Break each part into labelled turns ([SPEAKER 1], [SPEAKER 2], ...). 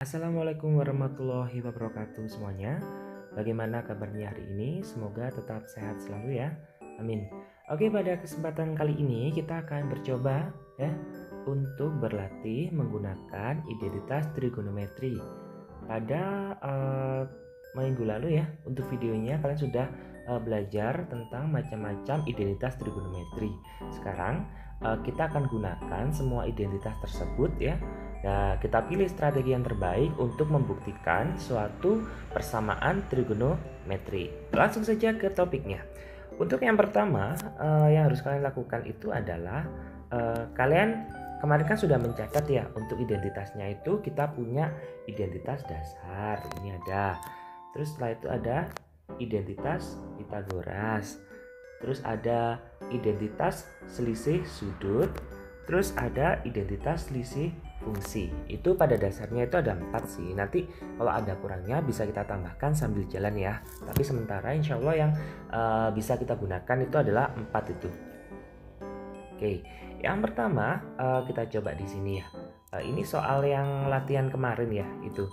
[SPEAKER 1] Assalamualaikum warahmatullahi wabarakatuh semuanya. Bagaimana kabarnya hari ini? Semoga tetap sehat selalu ya. Amin. Oke, pada kesempatan kali ini kita akan bercoba ya untuk berlatih menggunakan identitas trigonometri. Pada minggu lalu ya, untuk videonya kalian sudah belajar tentang macam-macam identitas trigonometri. Sekarang kita akan gunakan semua identitas tersebut ya. Nah, kita pilih strategi yang terbaik untuk membuktikan suatu persamaan trigonometri. Langsung saja ke topiknya. Untuk yang pertama, yang harus kalian lakukan itu adalah kalian kemarin kan sudah mencatat ya, untuk identitasnya itu kita punya identitas dasar. Ini ada. Terus setelah itu ada identitas Pythagoras. Terus ada identitas selisih sudut. Terus ada identitas selisih fungsi. Itu pada dasarnya itu ada 4 sih. Nanti kalau ada kurangnya bisa kita tambahkan sambil jalan ya. Tapi sementara insya Allah yang bisa kita gunakan itu adalah 4 itu. Oke, yang pertama kita coba di sini ya. Ini soal yang latihan kemarin ya, itu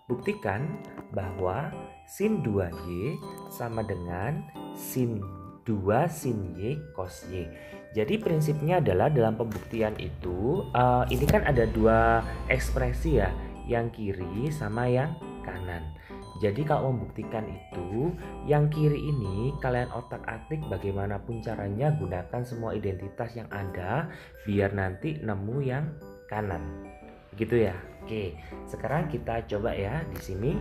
[SPEAKER 1] buktikan bahwa sin 2y sama dengan sin 2 sin y cos y. Jadi prinsipnya adalah dalam pembuktian itu ini kan ada dua ekspresi ya, yang kiri sama yang kanan. Jadi kalau membuktikan itu, yang kiri ini kalian otak-atik bagaimanapun caranya, gunakan semua identitas yang ada biar nanti nemu yang kanan. Begitu ya. Oke, sekarang kita coba ya di sini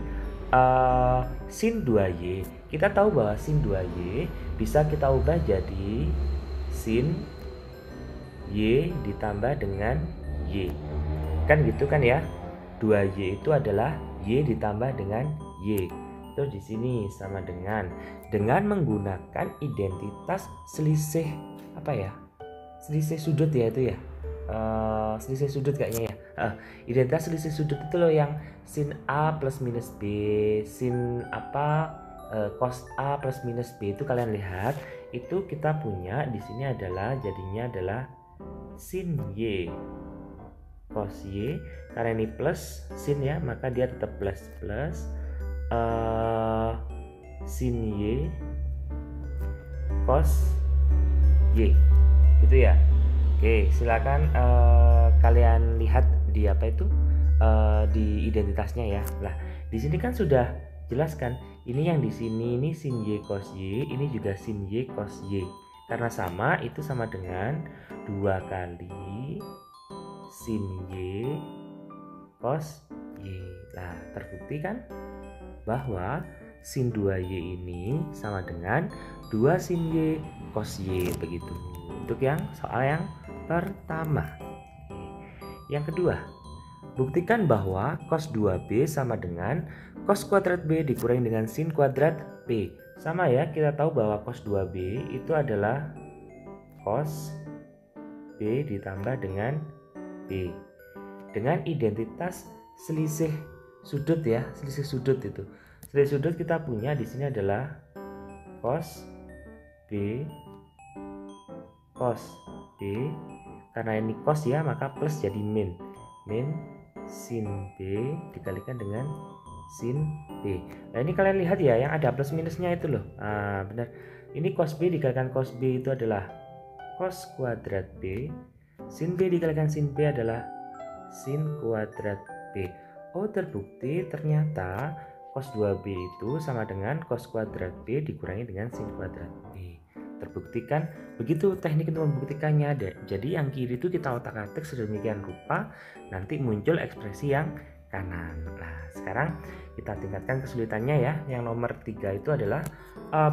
[SPEAKER 1] sin 2y. Kita tahu bahwa sin 2y bisa kita ubah jadi sin y ditambah dengan y. Kan gitu kan ya? 2y itu adalah y ditambah dengan y. Terus di sini sama dengan menggunakan identitas selisih apa ya? Selisih sudut ya itu ya. Selisih sudut kayaknya ya. Identitas selisih sudut itu loh, yang sin A plus minus B, sin apa cos A plus minus B, itu kalian lihat itu kita punya di sini adalah jadinya adalah sin Y cos Y, karena ini plus sin ya maka dia tetap plus sin Y cos Y gitu ya. Oke, silakan kalian lihat di apa itu di identitasnya ya. Nah, di sini kan sudah jelaskan, ini yang di sini ini sin y cos y, ini juga sin y cos y. Karena sama, itu sama dengan 2 kali sin y cos y. Nah, terbukti kan bahwa sin 2y ini sama dengan 2 sin y cos y, begitu. Untuk yang soal yang pertama. Yang kedua, buktikan bahwa cos 2b sama dengan cos kuadrat b dikurangi dengan sin kuadrat b. Sama ya, kita tahu bahwa cos 2b itu adalah cos b ditambah dengan b. Dengan identitas selisih sudut ya, selisih sudut itu. Selisih sudut kita punya di sini adalah cos b cos b, karena ini cos ya maka plus jadi min sin b dikalikan dengan sin b. Nah ini kalian lihat ya, yang ada plus minusnya itu loh. Benar, ini cos b dikalikan cos b itu adalah cos kuadrat b, sin b dikalikan sin b adalah sin kuadrat b. Oh, terbukti ternyata cos 2b itu sama dengan cos kuadrat b dikurangi dengan sin kuadrat b. Terbuktikan begitu teknik untuk membuktikannya. Jadi yang kiri itu kita otak-atik sedemikian rupa, nanti muncul ekspresi yang kanan. Nah, sekarang kita tingkatkan kesulitannya ya. Yang nomor 3 itu adalah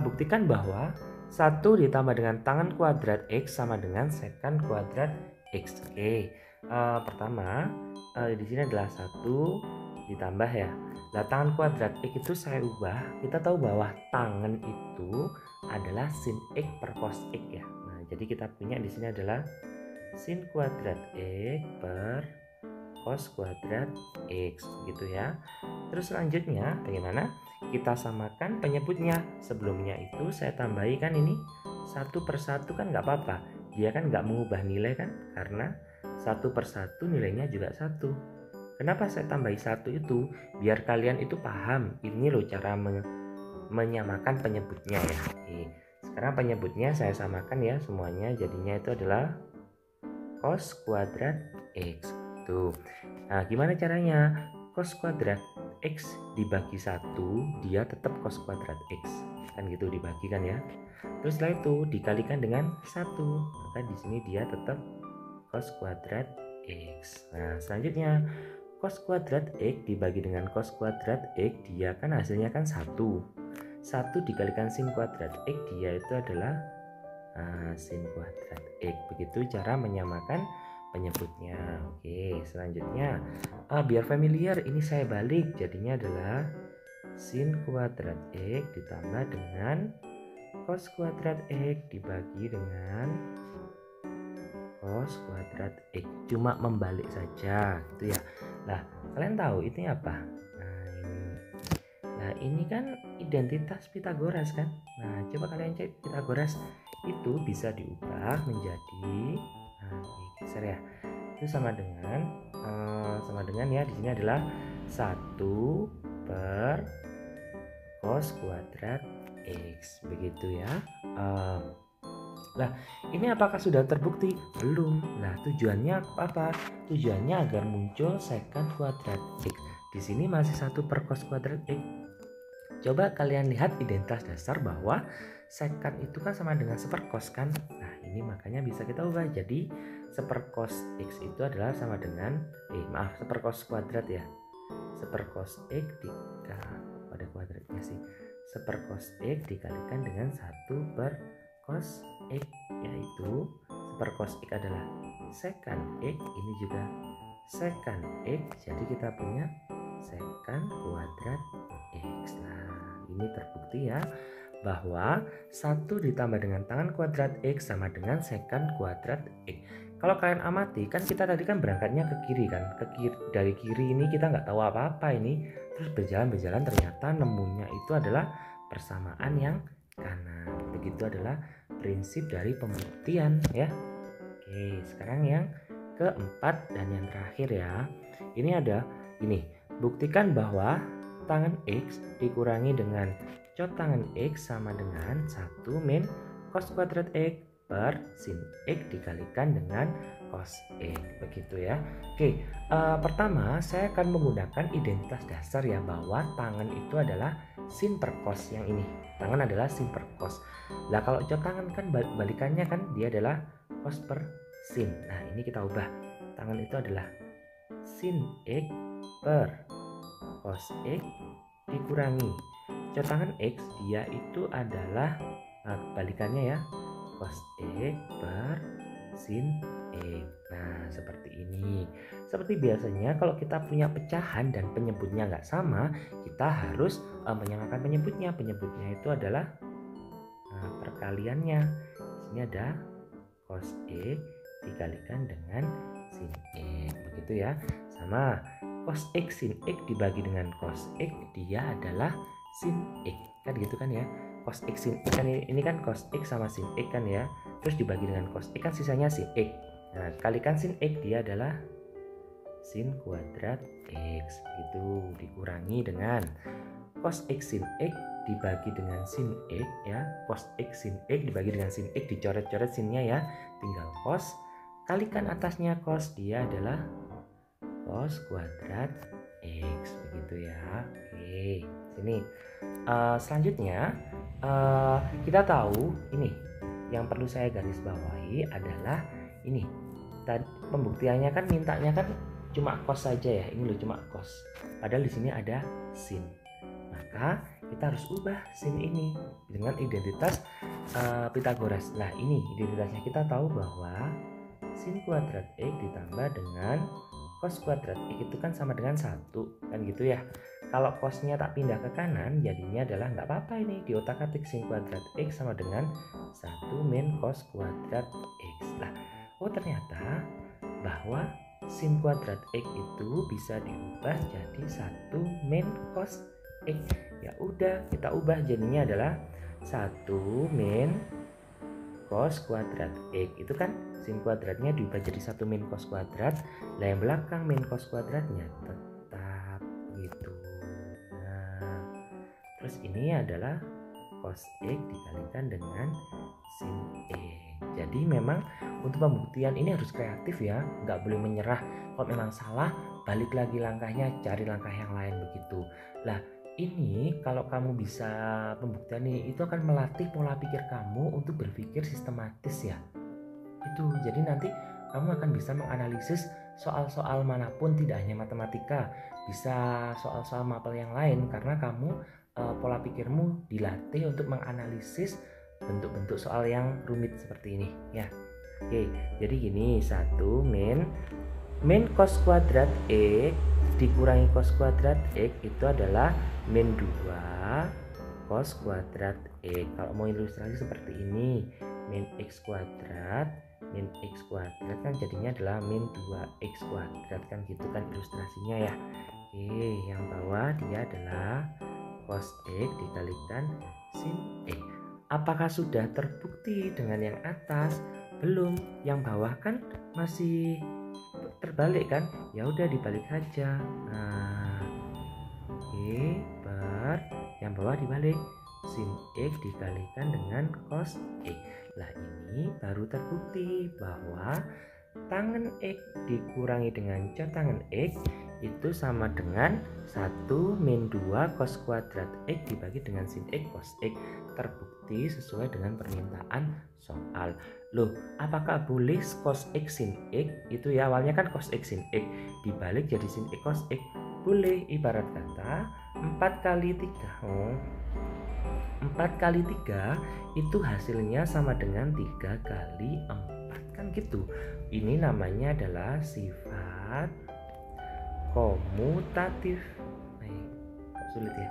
[SPEAKER 1] buktikan bahwa 1 ditambah dengan tangan kuadrat x sama dengan sekan kuadrat x. Oke, pertama di sini adalah 1 ditambah ya. Nah, tangan kuadrat x itu saya ubah. Kita tahu bahwa tangan itu adalah sin x per cos x ya. Nah, jadi kita punya di sini adalah sin kuadrat x per cos kuadrat x gitu ya. Terus selanjutnya bagaimana? Kita samakan penyebutnya. Sebelumnya itu saya tambahi kan ini 1 per 1 kan nggak apa-apa. Dia kan nggak mengubah nilai kan, karena 1 per 1 nilainya juga 1. Kenapa saya tambahi 1 itu? Biar kalian itu paham. Ini loh cara menyamakan penyebutnya ya. Oke. Sekarang penyebutnya saya samakan ya semuanya. Jadinya itu adalah cos kuadrat X. Tuh. Nah, gimana caranya? Cos kuadrat X dibagi 1, dia tetap cos kuadrat X. Kan gitu dibagikan ya. Terus setelah itu dikalikan dengan 1, maka di sini dia tetap cos kuadrat X. Nah, selanjutnya cos kuadrat X dibagi dengan cos kuadrat X, dia kan hasilnya kan 1 dikalikan sin kuadrat X, dia itu adalah sin kuadrat X. Begitu cara menyamakan penyebutnya. Oke, selanjutnya biar familiar ini saya balik, jadinya adalah sin kuadrat X ditambah dengan cos kuadrat X dibagi dengan cos kuadrat X, cuma membalik saja gitu ya. Nah, kalian tahu itu apa? Nah, ini kan identitas Pitagoras kan. Nah, coba kalian cek Pitagoras itu bisa diubah menjadi geser ya. Itu sama dengan ya, di sini adalah 1 per cos kuadrat X, begitu ya. Nah, ini apakah sudah terbukti? Belum. Nah, tujuannya apa? Tujuannya agar muncul secant kuadrat X. Di sini masih 1 per cos kuadrat X. Coba kalian lihat identitas dasar bahwa secant itu kan sama dengan 1 cos kan. Nah, ini makanya bisa kita ubah jadi 1 cos X itu adalah sama dengan 1 cos kuadrat ya. 1 cos X pada kuadratnya sih. 1 cos X dikalikan dengan 1 per cos X, yaitu 1 cos X adalah secant X, ini juga secant X, jadi kita punya secant kuadrat X. Nah, ini terbukti ya bahwa 1 ditambah dengan tangan kuadrat X sama dengan secant kuadrat X. Kalau kalian amati kan kita tadi kan berangkatnya ke kiri kan, dari kiri ini kita nggak tahu apa-apa ini, terus berjalan ternyata nemunya itu adalah persamaan yang kanan. Begitu adalah prinsip dari pembuktian ya. Oke, sekarang yang keempat dan yang terakhir ya. Ini ada ini, buktikan bahwa tangan X dikurangi dengan cot tangan X sama dengan 1 min cos kuadrat X per sin X dikalikan dengan cos X, begitu ya. Oke, pertama saya akan menggunakan identitas dasar ya, bahwa tangan itu adalah sin per cos. Yang ini tangan adalah sin per cos. Nah, kalau cot tangan kan balikannya kan dia adalah cos per sin. Nah, ini kita ubah, tangan itu adalah sin X per cos X dikurangi cot tangan X, dia itu adalah balikannya ya, cos X per sin X. Nah, seperti ini. Seperti biasanya kalau kita punya pecahan dan penyebutnya nggak sama, kita harus menyamakan penyebutnya. Penyebutnya itu adalah perkaliannya. Di sini ada cos X dikalikan dengan sin X, begitu ya. Sama cos X sin X dibagi dengan cos X, dia adalah sin X, kan gitu kan ya. Cos X sin X kan ini kan cos X sama sin X kan ya, terus dibagi dengan cos X kan sisanya sin X. Nah, kalikan sin X, dia adalah sin kuadrat X, gitu. Dikurangi dengan cos X sin X dibagi dengan sin X ya. Cos X sin X dibagi dengan sin X, dicoret-coret sinnya ya, tinggal cos, kalikan atasnya cos, dia adalah cos kuadrat X, begitu ya. Oke, sini selanjutnya kita tahu ini yang perlu saya garis bawahi adalah ini. Tadi pembuktiannya kan mintanya kan cuma cos saja ya, ini loh cuma cos, padahal di sini ada sin. Maka kita harus ubah sin ini dengan identitas Pitagoras. Nah, ini identitasnya, kita tahu bahwa sin kuadrat X ditambah dengan cos kuadrat X itu kan sama dengan 1 kan gitu ya. Kalau cosnya tak pindah ke kanan, jadinya adalah nggak apa-apa, ini di otak-atik sin kuadrat X sama dengan 1 min cos kuadrat X. Nah, oh ternyata bahwa sin kuadrat X itu bisa diubah jadi 1 min cos X. Ya udah, kita ubah jadinya adalah 1 min cos kuadrat X. Itu kan sin kuadratnya diubah jadi 1 min cos kuadrat. Nah yang belakang min cos kuadratnya tetap gitu. Nah, terus ini adalah cos X dikalikan dengan sin X. Jadi memang untuk pembuktian ini harus kreatif ya, nggak boleh menyerah. Kalau memang salah, balik lagi langkahnya, cari langkah yang lain begitu. Lah ini kalau kamu bisa pembuktian ini, itu akan melatih pola pikir kamu untuk berpikir sistematis ya. Itu jadi nanti kamu akan bisa menganalisis soal-soal manapun, tidak hanya matematika, bisa soal-soal mapel yang lain, karena kamu pola pikirmu dilatih untuk menganalisis bentuk-bentuk soal yang rumit seperti ini ya. Oke, jadi gini, 1 min cos kuadrat X dikurangi cos kuadrat X itu adalah min 2 cos kuadrat X. Kalau mau ilustrasi seperti ini, min x kuadrat kan jadinya adalah min 2x kuadrat kan gitu kan ilustrasinya ya. Oke, yang bawah dia adalah cos X dikalikan sin X. Apakah sudah terbukti dengan yang atas? Belum. Yang bawah kan masih terbalik kan? Ya udah dibalik saja. Nah, oke, yang bawah dibalik. Sin X dikalikan dengan cos X. Lah ini baru terbukti bahwa tangen X dikurangi dengan cotangen X itu sama dengan 1 min 2 cos kuadrat X dibagi dengan sin X cos X. Terbukti sesuai dengan permintaan soal. Loh, apakah boleh cos X sin X itu ya, awalnya kan cos X sin X dibalik jadi sin X cos X? Boleh. Ibarat kata 4 kali 3 itu hasilnya sama dengan 3 kali 4 kan gitu. Ini namanya adalah sifat komutatif. Sulit ya.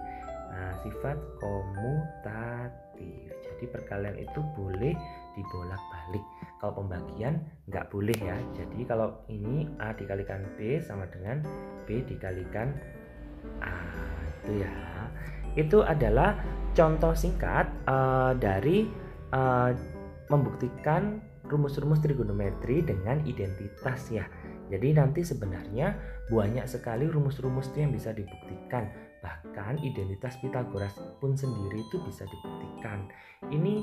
[SPEAKER 1] Nah, sifat komutatif. Jadi perkalian itu boleh dibolak-balik. Kalau pembagian nggak boleh ya. Jadi kalau ini A dikalikan B sama dengan B dikalikan A, itu ya. Itu adalah contoh singkat dari membuktikan rumus-rumus trigonometri dengan identitas ya. Jadi nanti sebenarnya banyak sekali rumus-rumus itu yang bisa dibuktikan. Bahkan identitas Pythagoras pun sendiri itu bisa dibuktikan. Ini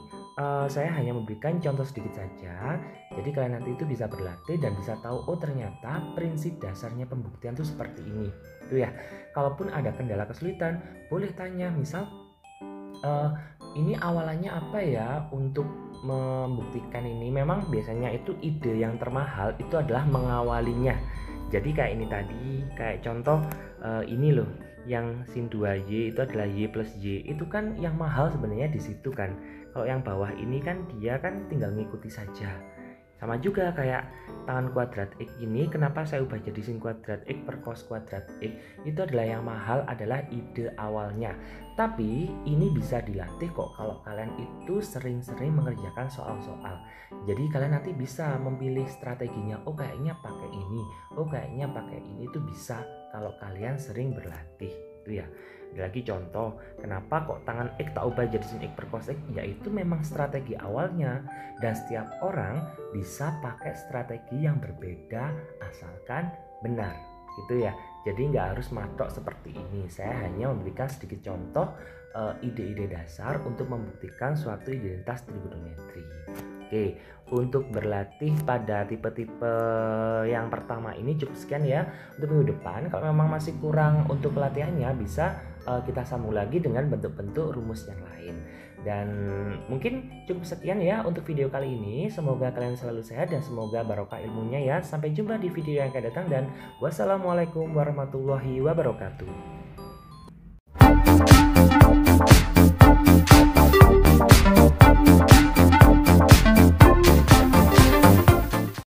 [SPEAKER 1] saya hanya memberikan contoh sedikit saja. Jadi kalian nanti itu bisa berlatih dan bisa tahu, oh ternyata prinsip dasarnya pembuktian itu seperti ini. Itu ya. Kalaupun ada kendala kesulitan, boleh tanya. Misal ini awalannya apa ya untuk membuktikan ini. Memang biasanya itu ide yang termahal itu adalah mengawalinya. Jadi kayak ini tadi, kayak contoh ini loh, yang sin 2y itu adalah y plus y, itu kan yang mahal sebenarnya di situ kan. Kalau yang bawah ini kan dia kan tinggal ngikuti saja. Sama juga kayak tangan kuadrat X ini, kenapa saya ubah jadi sin kuadrat X per cos kuadrat X, itu adalah yang mahal adalah ide awalnya. Tapi ini bisa dilatih kok kalau kalian itu sering-sering mengerjakan soal-soal. Jadi kalian nanti bisa memilih strateginya, oh kayaknya pakai ini, oh kayaknya pakai ini, itu bisa kalau kalian sering berlatih. Itu ya. Ada lagi contoh, kenapa kok tangan X tak ubah jadi sin X per cos X? Yaitu memang strategi awalnya, dan setiap orang bisa pakai strategi yang berbeda asalkan benar, gitu ya. Jadi nggak harus matok seperti ini. Saya hanya memberikan sedikit contoh ide-ide dasar untuk membuktikan suatu identitas trigonometri. Oke, untuk berlatih pada tipe-tipe yang pertama ini cukup sekian ya. Untuk minggu depan, kalau memang masih kurang untuk pelatihannya, bisa kita sambung lagi dengan bentuk-bentuk rumus yang lain. Dan mungkin cukup sekian ya untuk video kali ini. Semoga kalian selalu sehat dan semoga barokah ilmunya ya. Sampai jumpa di video yang akan datang dan wassalamualaikum warahmatullahi wabarakatuh.